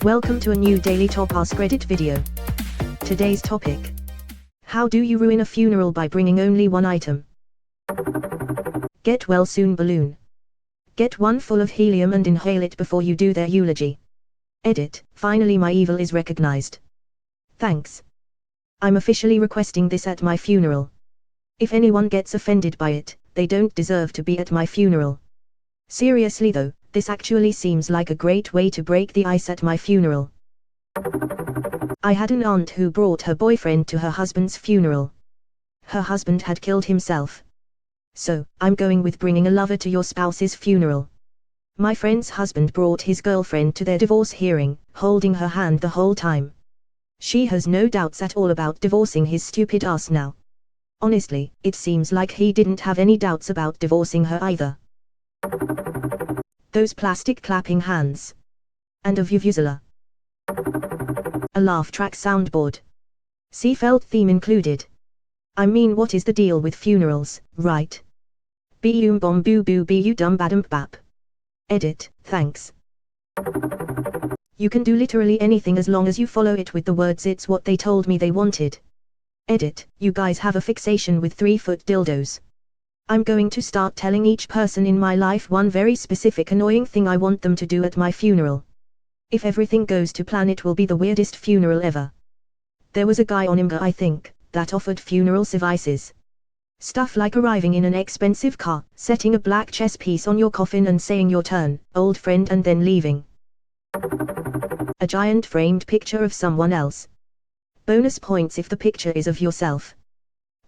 Welcome to a new daily top Askreddit video. Today's topic: how do you ruin a funeral by bringing only one item? Get well soon balloon. Get one full of helium and inhale it before you do their eulogy. Edit: finally my evil is recognized. Thanks. I'm officially requesting this at my funeral. If anyone gets offended by it, they don't deserve to be at my funeral. Seriously though, this actually seems like a great way to break the ice at my funeral. I had an aunt who brought her boyfriend to her husband's funeral. Her husband had killed himself. So, I'm going with bringing a lover to your spouse's funeral. My friend's husband brought his girlfriend to their divorce hearing, holding her hand the whole time. She has no doubts at all about divorcing his stupid ass now. Honestly, it seems like he didn't have any doubts about divorcing her either. Those plastic clapping hands. And a vuvuzela. A laugh track soundboard. Seatbelt theme included. I mean, what is the deal with funerals, right? Boom bom boo boo bu dum badum bap. Edit: thanks. You can do literally anything as long as you follow it with the words "it's what they told me they wanted." Edit: you guys have a fixation with 3-foot dildos. I'm going to start telling each person in my life one very specific annoying thing I want them to do at my funeral. If everything goes to plan, it will be the weirdest funeral ever. There was a guy on Imgur, I think, that offered funeral services. Stuff like arriving in an expensive car, setting a black chess piece on your coffin and saying your turn, old friend, and then leaving. A giant framed picture of someone else. Bonus points if the picture is of yourself.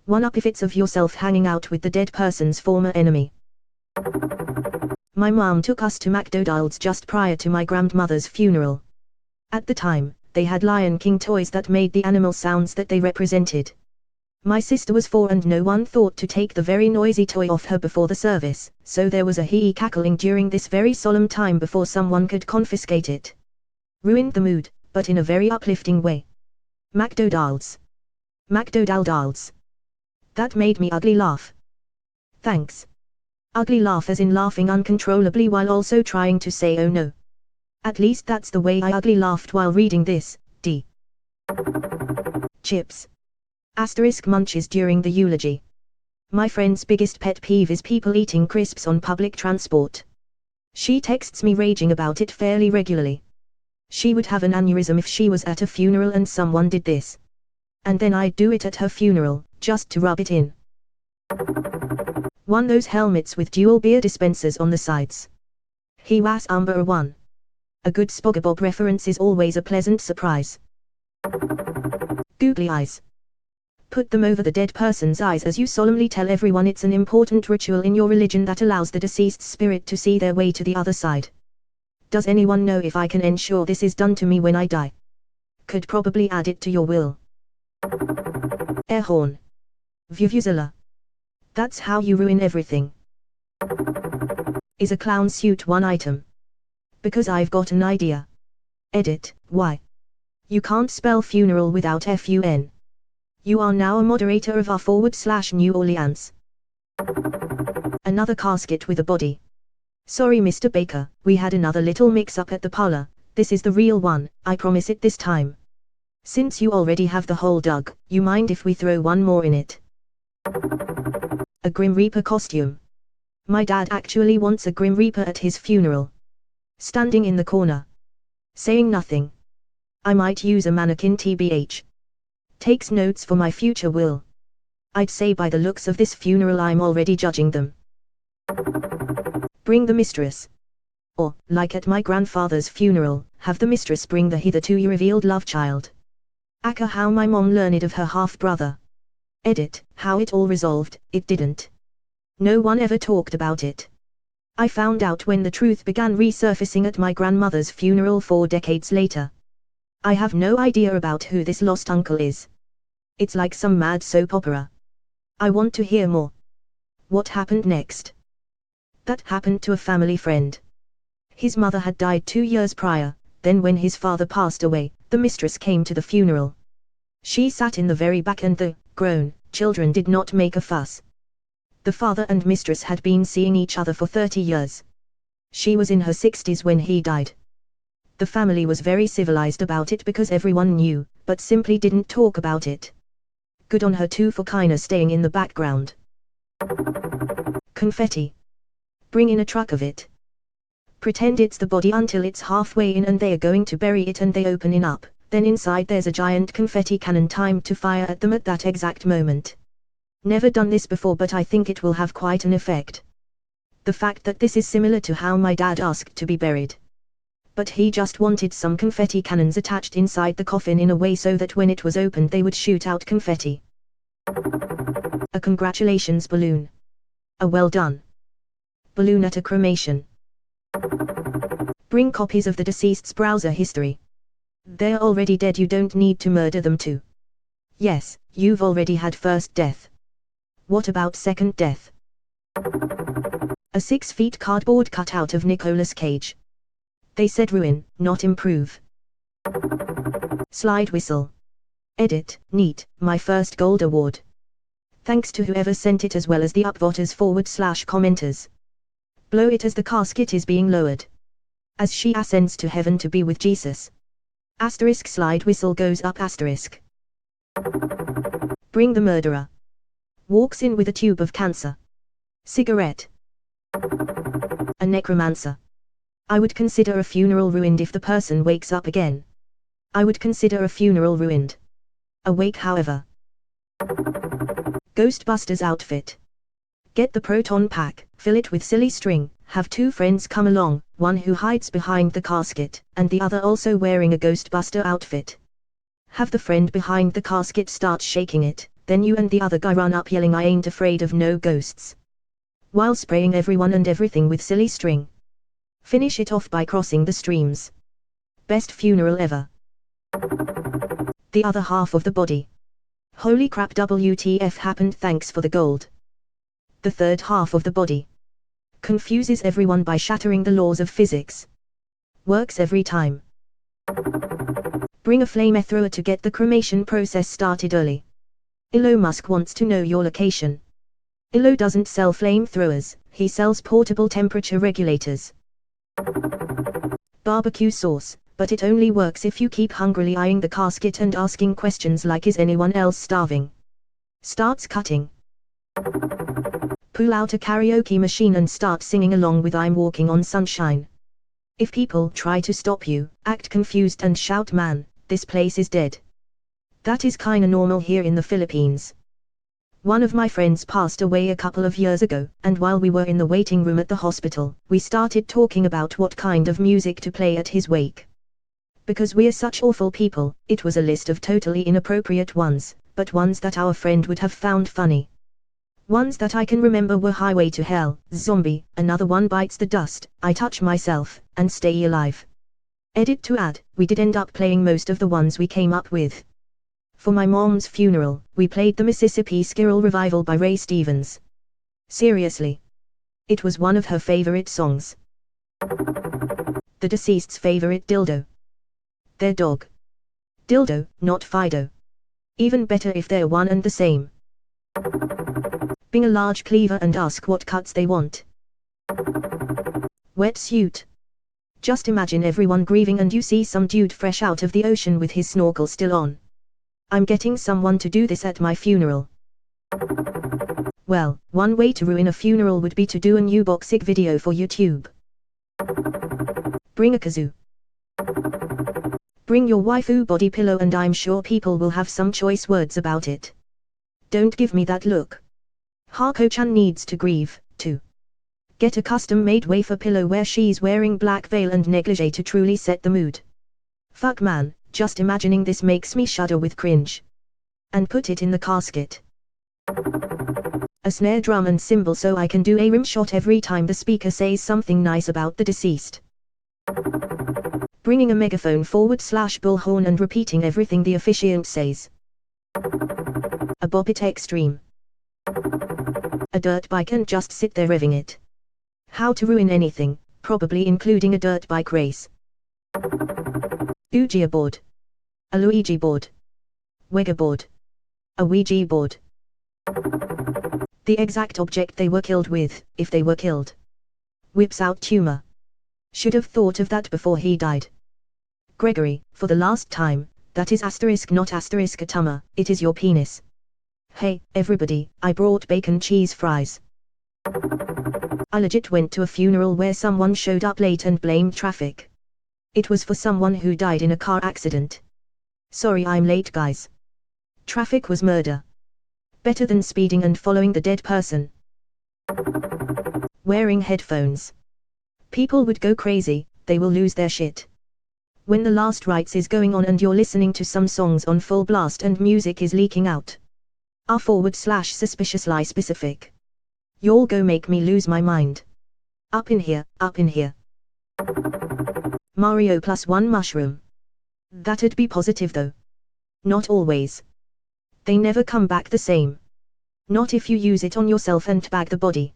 1 up if it's of yourself hanging out with the dead person's former enemy. My mom took us to McDonald's just prior to my grandmother's funeral. At the time, they had Lion King toys that made the animal sounds that they represented. My sister was 4 and no one thought to take the very noisy toy off her before the service, so there was a hee cackling during this very solemn time before someone could confiscate it. Ruined the mood, but in a very uplifting way. McDonald's. McDonald's. That made me ugly laugh. Thanks. Ugly laugh as in laughing uncontrollably while also trying to say oh no. At least that's the way I ugly laughed while reading this. D. Chips. Asterisk munches during the eulogy. My friend's biggest pet peeve is people eating crisps on public transport. She texts me raging about it fairly regularly. She would have an aneurysm if she was at a funeral and someone did this. And then I'd do it at her funeral, just to rub it in. 1. Those helmets with dual beer dispensers on the sides. He was number 1. A good SpongeBob reference is always a pleasant surprise. Googly eyes. Put them over the dead person's eyes as you solemnly tell everyone it's an important ritual in your religion that allows the deceased's spirit to see their way to the other side. Does anyone know if I can ensure this is done to me when I die? Could probably add it to your will. Air horn. Vuvuzela. That's how you ruin everything. Is a clown suit one item? Because I've got an idea. Edit: why? You can't spell funeral without FUN. You are now a moderator of r/New Orleans. Another casket with a body. Sorry Mr. Baker, we had another little mix-up at the parlor. This is the real one, I promise it this time. Since you already have the hole dug, you mind if we throw one more in it? A Grim Reaper costume. My dad actually wants a Grim Reaper at his funeral. Standing in the corner. Saying nothing. I might use a mannequin tbh. Takes notes for my future will. I'd say by the looks of this funeral I'm already judging them. Bring the mistress. Or, like at my grandfather's funeral, have the mistress bring the hitherto revealed love child. Aka how my mom learned of her half-brother. Edit: how it all resolved, it didn't. No one ever talked about it. I found out when the truth began resurfacing at my grandmother's funeral 4 decades later. I have no idea about who this lost uncle is. It's like some mad soap opera. I want to hear more. What happened next? That happened to a family friend. His mother had died 2 years prior, then when his father passed away, the mistress came to the funeral. She sat in the very back and the grown children did not make a fuss. The father and mistress had been seeing each other for 30 years. She was in her 60s when he died. The family was very civilized about it because everyone knew, but simply didn't talk about it. Good on her too for kinda staying in the background. Confetti. Bring in a truck of it. Pretend it's the body until it's halfway in and they are going to bury it and they open it up, then inside there's a giant confetti cannon timed to fire at them at that exact moment. Never done this before, but I think it will have quite an effect. The fact that this is similar to how my dad asked to be buried. But he just wanted some confetti cannons attached inside the coffin in a way so that when it was opened they would shoot out confetti. A congratulations balloon. A well done balloon at a cremation. Bring copies of the deceased's browser history. They're already dead, you don't need to murder them too. Yes, you've already had first death. What about second death? A 6 feet cardboard cutout of Nicolas Cage. They said ruin, not improve. Slide whistle. Edit, neat, my first gold award. Thanks to whoever sent it as well as the upvoters/commenters. Blow it as the casket is being lowered. As she ascends to heaven to be with Jesus. Asterisk slide whistle goes up asterisk. Bring the murderer. Walks in with a tube of cancer. Cigarette. A necromancer. I would consider a funeral ruined if the person wakes up again. I would consider a funeral ruined. Awake however. Ghostbusters outfit. Get the proton pack, fill it with silly string, have 2 friends come along, one who hides behind the casket, and the other also wearing a Ghostbuster outfit. Have the friend behind the casket start shaking it, then you and the other guy run up yelling I ain't afraid of no ghosts. While spraying everyone and everything with silly string. Finish it off by crossing the streams. Best funeral ever. The other half of the body. Holy crap, WTF happened, thanks for the gold. The third half of the body. Confuses everyone by shattering the laws of physics. Works every time. Bring a flamethrower to get the cremation process started early. Elon Musk wants to know your location. Elon doesn't sell flamethrowers, he sells portable temperature regulators. Barbecue sauce, but it only works if you keep hungrily eyeing the casket and asking questions like is anyone else starving? Starts cutting. Pull out a karaoke machine and start singing along with I'm Walking on Sunshine. If people try to stop you, act confused and shout man, this place is dead. That is kinda normal here in the Philippines. One of my friends passed away a couple of years ago, and while we were in the waiting room at the hospital, we started talking about what kind of music to play at his wake. Because we're such awful people, it was a list of totally inappropriate ones, but ones that our friend would have found funny. Ones that I can remember were Highway to Hell, Zombie, another one Bites the Dust, I Touch Myself, and Stay Alive. Edit to add, we did end up playing most of the ones we came up with. For my mom's funeral, we played the Mississippi Skirrel Revival by Ray Stevens. Seriously. It was one of her favorite songs. The deceased's favorite dildo. Their dog. Dildo, not Fido. Even better if they're one and the same. Bring a large cleaver and ask what cuts they want. Wetsuit. Just imagine everyone grieving and you see some dude fresh out of the ocean with his snorkel still on. I'm getting someone to do this at my funeral. Well, one way to ruin a funeral would be to do a new boxing video for YouTube. Bring a kazoo. Bring your waifu body pillow and I'm sure people will have some choice words about it. Don't give me that look. Hako-chan needs to grieve, too. Get a custom-made wafer pillow where she's wearing black veil and negligee to truly set the mood. Fuck man, just imagining this makes me shudder with cringe. And put it in the casket. A snare drum and cymbal so I can do a rim shot every time the speaker says something nice about the deceased. Bringing a megaphone /bullhorn and repeating everything the officiant says. A bobbit extreme. A dirt bike and just sit there revving it. How to ruin anything, probably including a dirt bike race. Ouija board. A Luigi board. Wega board. A Ouija board. The exact object they were killed with, if they were killed. Whips out tumor. Should have thought of that before he died. Gregory, for the last time, that is asterisk not asterisk atama, it is your penis. Hey, everybody, I brought bacon cheese fries. I legit went to a funeral where someone showed up late and blamed traffic. It was for someone who died in a car accident. Sorry I'm late guys. Traffic was murder. Better than speeding and following the dead person. Wearing headphones. People would go crazy, they will lose their shit. When the last rites is going on and you're listening to some songs on full blast and music is leaking out. r/suspiciously specific. Y'all go make me lose my mind. Up in here, up in here. Mario +1 mushroom. That'd be positive though. Not always. They never come back the same. Not if you use it on yourself and bag the body.